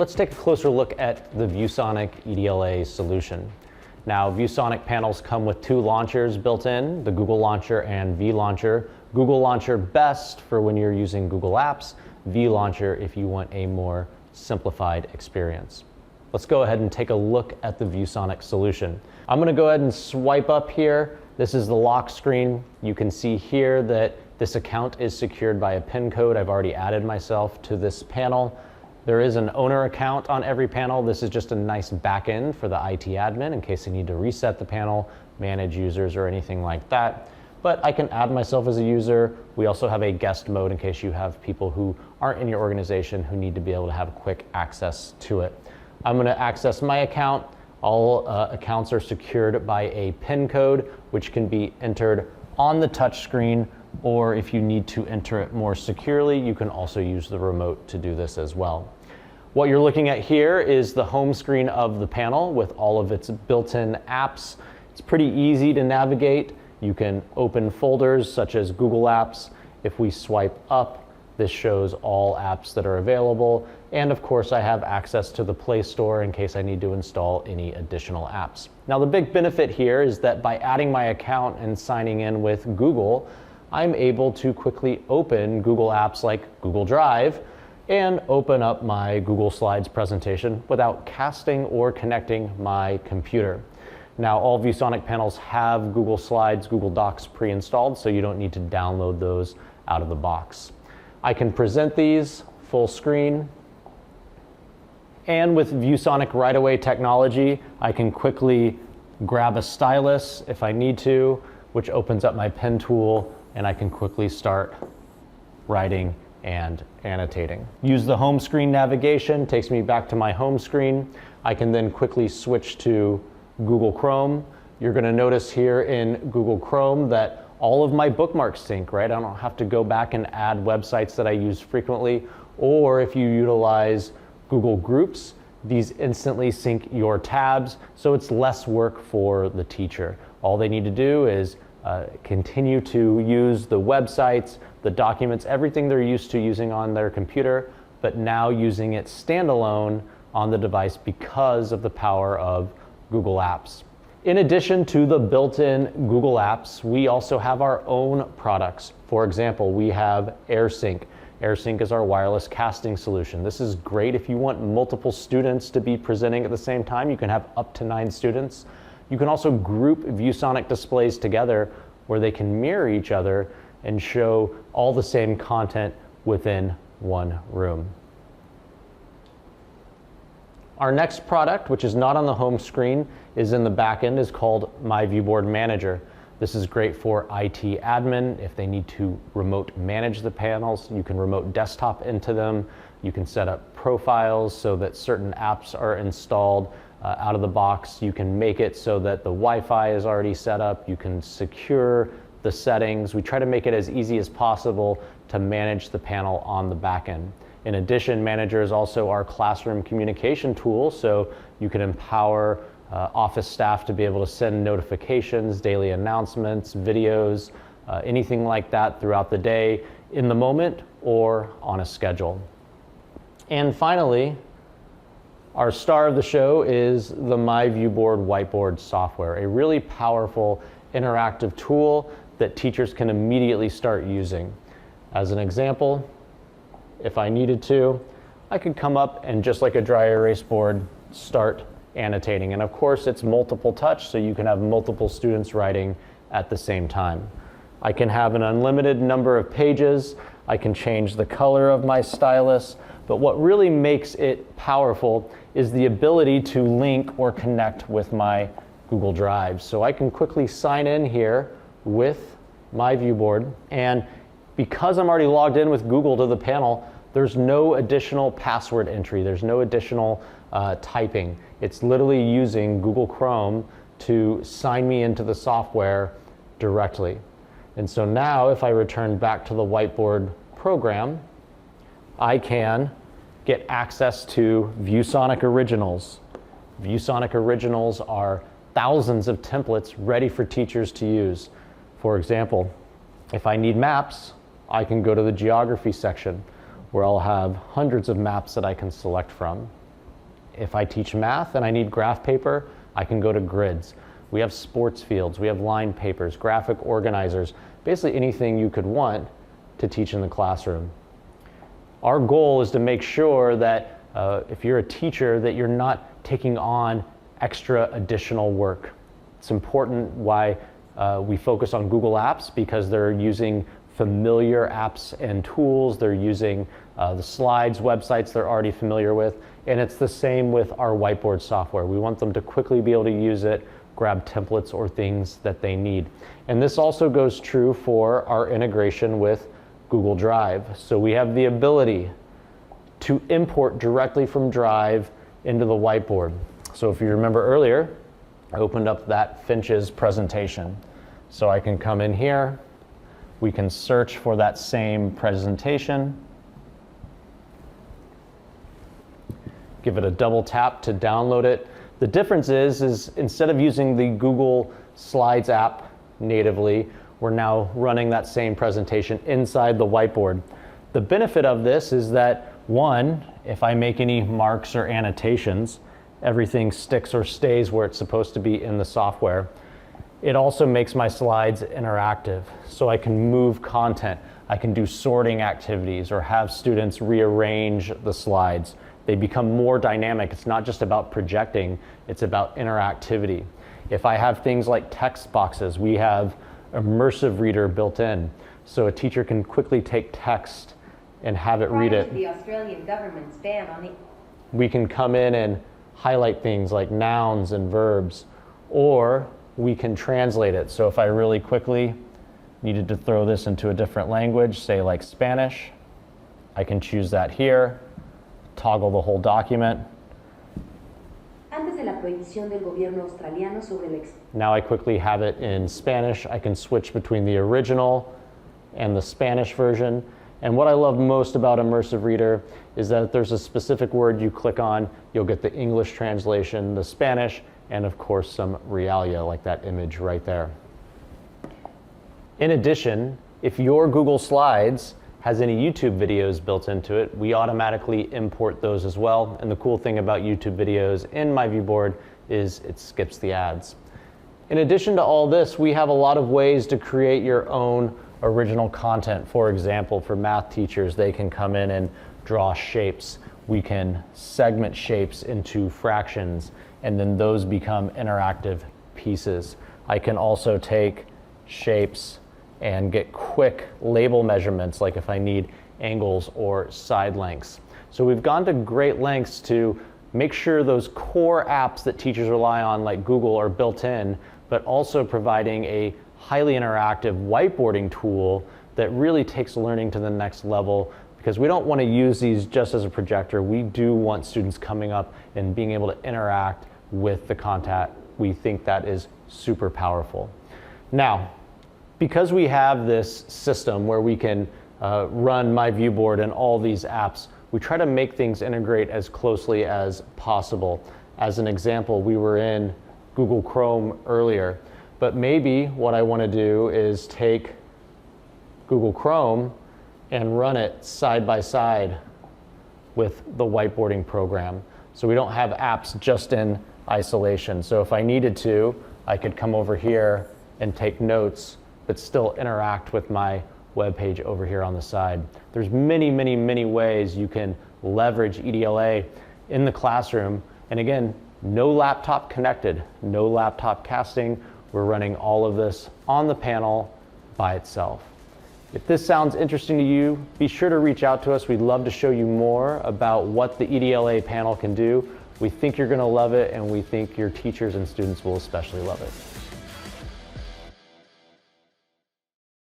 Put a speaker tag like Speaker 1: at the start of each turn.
Speaker 1: let's take a closer look at the ViewSonic EDLA solution. Now, ViewSonic panels come with two launchers built in, the Google Launcher and vLauncher. Google Launcher best for when you're using Google Apps, vLauncher if you want a more simplified experience. Let's go ahead and take a look at the ViewSonic solution. I'm going to go ahead and swipe up here. This is the lock screen. You can see here that this account is secured by a PIN code. I've already added myself to this panel. There is an owner account on every panel. This is just a nice backend for the IT admin in case they need to reset the panel, manage users, or anything like that. But I can add myself as a user. We also have a guest mode in case you have people who aren't in your organization who need to be able to have quick access to it. I'm going to access my account. All accounts are secured by a PIN code, which can be entered on the touch screen, or if you need to enter it more securely, you can also use the remote to do this as well. What you're looking at here is the home screen of the panel with all of its built-in apps. It's pretty easy to navigate. You can open folders such as Google Apps. If we swipe up, this shows all apps that are available. And of course, I have access to the Play Store in case I need to install any additional apps. Now, the big benefit here is that by adding my account and signing in with Google, I'm able to quickly open Google apps like Google Drive and open up my Google Slides presentation without casting or connecting my computer. Now, all ViewSonic panels have Google Slides, Google Docs pre-installed, so you don't need to download those out of the box. I can present these full screen. And with ViewSonic right-away technology, I can quickly grab a stylus if I need to, which opens up my pen tool, and I can quickly start writing and annotating. Use the home screen navigation, takes me back to my home screen. I can then quickly switch to Google Chrome. You're going to notice here in Google Chrome that all of my bookmarks sync, right? I don't have to go back and add websites that I use frequently, or if you utilize Google Groups, these instantly sync your tabs, so it's less work for the teacher. All they need to do is continue to use the websites, the documents, everything they're used to using on their computer, but now using it standalone on the device because of the power of Google Apps. In addition to the built-in Google Apps, we also have our own products. For example, we have AirSync. AirSync is our wireless casting solution. This is great if you want multiple students to be presenting at the same time. You can have up to 9 students. You can also group ViewSonic displays together where they can mirror each other and show all the same content within one room. Our next product, which is not on the home screen, is in the back end, is called myViewBoard Manager. This is great for IT admin. If they need to remote manage the panels, you can remote desktop into them. You can set up profiles so that certain apps are installed out of the box. You can make it so that the Wi-Fi is already set up. You can secure the settings. We try to make it as easy as possible to manage the panel on the back end. In addition, Manager is also our classroom communication tool, so you can empower office staff to be able to send notifications, daily announcements, videos, anything like that throughout the day in the moment or on a schedule. And finally, our star of the show is the myViewBoard whiteboard software, a really powerful interactive tool that teachers can immediately start using. As an example, if I needed to, I could come up and just like a dry erase board, start annotating. And of course, it's multiple touch, so you can have multiple students writing at the same time. I can have an unlimited number of pages. I can change the color of my stylus. But what really makes it powerful is the ability to link or connect with my Google Drive. So I can quickly sign in here with myViewBoard. And because I'm already logged in with Google to the panel, there's no additional password entry. There's no additional typing. It's literally using Google Chrome to sign me into the software directly. And so now if I return back to the whiteboard program, I can get access to ViewSonic Originals. ViewSonic Originals are thousands of templates ready for teachers to use. For example, if I need maps, I can go to the geography section where I'll have hundreds of maps that I can select from. If I teach math and I need graph paper, I can go to grids. We have sports fields, we have line papers, graphic organizers, basically anything you could want to teach in the classroom. Our goal is to make sure that if you're a teacher, that you're not taking on extra additional work. It's important why we focus on Google Apps, because they're using familiar apps and tools. They're using the slides, websites they're already familiar with, and it's the same with our whiteboard software. We want them to quickly be able to use it, grab templates or things that they need. And this also goes true for our integration with Google Drive. So we have the ability to import directly from Drive into the whiteboard. So if you remember earlier, I opened up that Finch's presentation. So I can come in here, we can search for that same presentation, give it a double tap to download it. The difference is instead of using the Google Slides app natively, we're now running that same presentation inside the whiteboard. The benefit of this is that, one, if I make any marks or annotations, everything sticks or stays where it's supposed to be in the software. It also makes my slides interactive, so I can move content. I can do sorting activities or have students rearrange the slides. They become more dynamic. It's not just about projecting, it's about interactivity. If I have things like text boxes, we have immersive reader built in, so a teacher can quickly take text and have it read it.
Speaker 2: The Australian government's ban on the...
Speaker 1: We can come in and highlight things like nouns and verbs, or we can translate it. So if I really quickly needed to throw this into a different language, say like Spanish, I can choose that here, toggle the whole document.
Speaker 2: Antes de la prohibición del gobierno australiano sobre el...
Speaker 1: Now I quickly have it in Spanish. I can switch between the original and the Spanish version. And what I love most about Immersive Reader is that if there's a specific word you click on, you'll get the English translation, the Spanish, and of course some realia, like that image right there. In addition, if your Google Slides has any YouTube videos built into it, we automatically import those as well. And the cool thing about YouTube videos in myViewBoard is it skips the ads. In addition to all this, we have a lot of ways to create your own original content. For example, for math teachers, they can come in and draw shapes. We can segment shapes into fractions, and then those become interactive pieces. I can also take shapes and get quick label measurements, like if I need angles or side lengths. So we've gone to great lengths to make sure those core apps that teachers rely on, like Google, are built in, but also providing a highly interactive whiteboarding tool that really takes learning to the next level, because we don't want to use these just as a projector. We do want students coming up and being able to interact with the content. We think that is super powerful. Now, because we have this system where we can run myViewBoard and all these apps, we try to make things integrate as closely as possible. As an example, we were in Google Chrome earlier, but maybe what I want to do is take Google Chrome and run it side by side with the whiteboarding program. So we don't have apps just in isolation. So if I needed to, I could come over here and take notes, but still interact with my web page over here on the side. There's many, many, many ways you can leverage EDLA in the classroom. And again, no laptop connected, no laptop casting. We're running all of this on the panel by itself. If this sounds interesting to you, be sure to reach out to us. We'd love to show you more about what the EDLA panel can do. We think you're going to love it, and we think your teachers and students will especially love it.